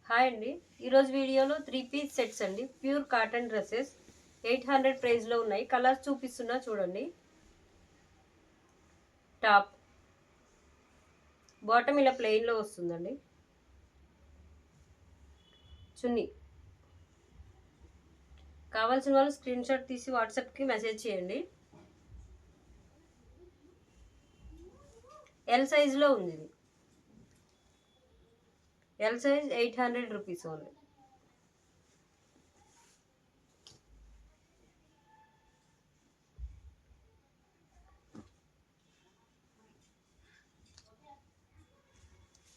Hi అండి, ఈరోజు వీడియోలో 3 పీస్ సెట్స్ అండి. ప్యూర్ కాటన్ డ్రెస్సెస్ 800 ప్రైస్లో ఉన్నాయి. కలర్స్ చూపిస్తున్నా చూడండి. టాప్ బాటమ్ ఇలా ప్లెయిన్లో వస్తుందండి. చున్నీ కావాల్సిన వాళ్ళు స్క్రీన్ షాట్ తీసి వాట్సాప్కి మెసేజ్ చేయండి. ఎల్ సైజులో ఉంది ఇది. L size 800 rupees only.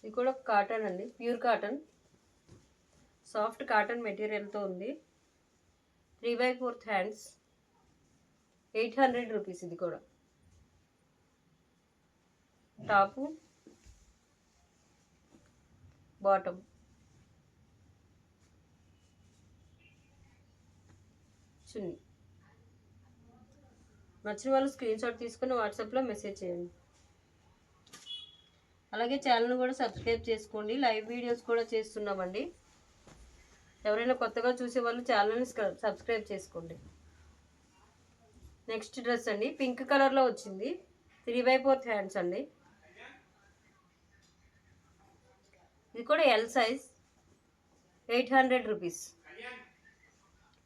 ఇది కూడా కాటన్ అండి, ప్యూర్ కాటన్, సాఫ్ట్ కాటన్ మెటీరియల్తో ఉంది. 3/4 హ్యాండ్స్, 800 రూపీస్. ఇది కూడా టాపు బాటమ్. చున్నీ నచ్చిన వాళ్ళు స్క్రీన్ షాట్ తీసుకుని వాట్సాప్లో మెసేజ్ చేయండి. అలాగే ఛానల్ని కూడా సబ్స్క్రైబ్ చేసుకోండి. లైవ్ వీడియోస్ కూడా చేస్తున్నామండి. ఎవరైనా కొత్తగా చూసే వాళ్ళు ఛానల్ని సబ్స్క్రైబ్ చేసుకోండి. నెక్స్ట్ డ్రెస్ అండి, పింక్ కలర్లో వచ్చింది. 3/4 హ్యాండ్స్ అండి. ఇది కూడా L size, 800 rupees.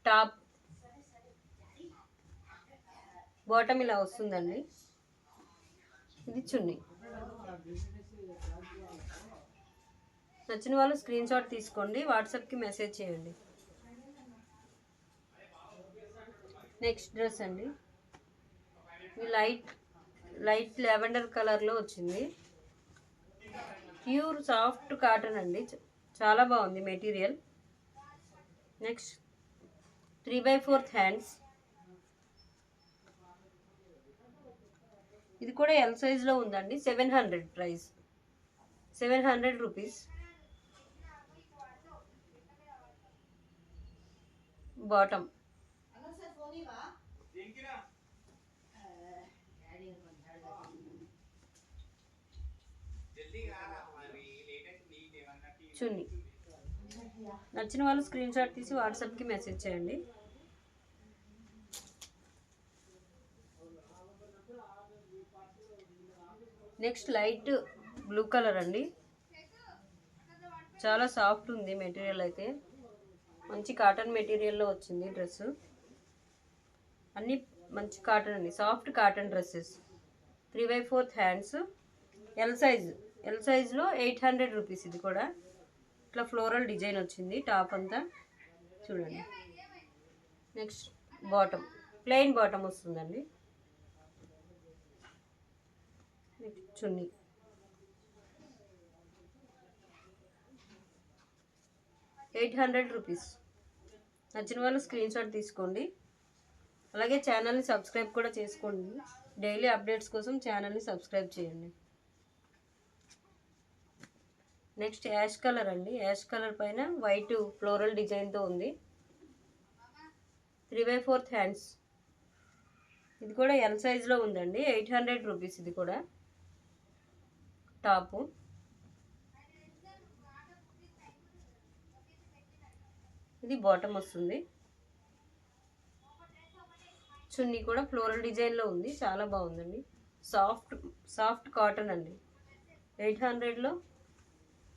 Top bottom ఇలా వస్తుందండి. ఇది చున్నీ. నచ్చిన వాళ్ళు స్క్రీన్ షాట్ తీసుకోండి, వాట్సాప్కి మెసేజ్ చేయండి. నెక్స్ట్ డ్రెస్ అండి, ఇది లైట్ లెవెండర్ కలర్లో వచ్చింది. ప్యూర్ సాఫ్ట్ కాటన్ అండి, చాలా బాగుంది మెటీరియల్. Next 3/4 hands. ఇది కూడా ఎల్ సైజ్లో ఉందండి. 700 ప్రైస్, 700 రూపీస్. బాటమ్ చున్నీ. నచ్చిన వాళ్ళు స్క్రీన్ షాట్ తీసి వాట్సాప్కి మెసేజ్ చేయండి. నెక్స్ట్ లైట్ బ్లూ కలర్ అండి, చాలా సాఫ్ట్ ఉంది మెటీరియల్ అయితే. మంచి కాటన్ మెటీరియల్లో వచ్చింది డ్రెస్. అన్నీ మంచి కాటన్ అండి, soft cotton dresses. 3/4 hands, L సైజ్లో 800 రూపీస్. ఇది కూడా ఇట్లా ఫ్లోరల్ డిజైన్ వచ్చింది టాప్ అంతా చూడండి. నెక్స్ట్ బాటమ్ ప్లెయిన్ బాటమ్ వస్తుందండి. చున్నీ 800 రూపీస్. నచ్చిన వాళ్ళు స్క్రీన్ షాట్ తీసుకోండి. అలాగే ఛానల్ని సబ్స్క్రైబ్ కూడా చేసుకోండి. డైలీ అప్డేట్స్ కోసం ఛానల్ని సబ్స్క్రైబ్ చేయండి. నెక్స్ట్ యాష్ కలర్ అండి, యాష్ కలర్ పైన వైట్ ఫ్లోరల్ డిజైన్తో ఉంది. 3/4 హ్యాండ్స్. ఇది కూడా ఎల్ సైజ్లో ఉందండి. 800 రూపీస్. ఇది కూడా టాపు. ఇది బాటమ్ వస్తుంది. చున్నీ కూడా ఫ్లోరల్ డిజైన్లో ఉంది, చాలా బాగుందండి. సాఫ్ట్ కాటన్ అండి, 800లో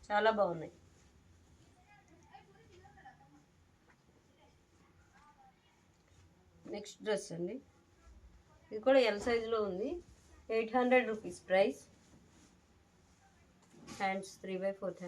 చాలా బాగున్నాయి. నెక్స్ట్ డ్రెస్ అండి, ఇది కూడా ఎల్ సైజులో ఉంది. 800 రూపీస్ ప్రైస్. Hands 3/4 hands.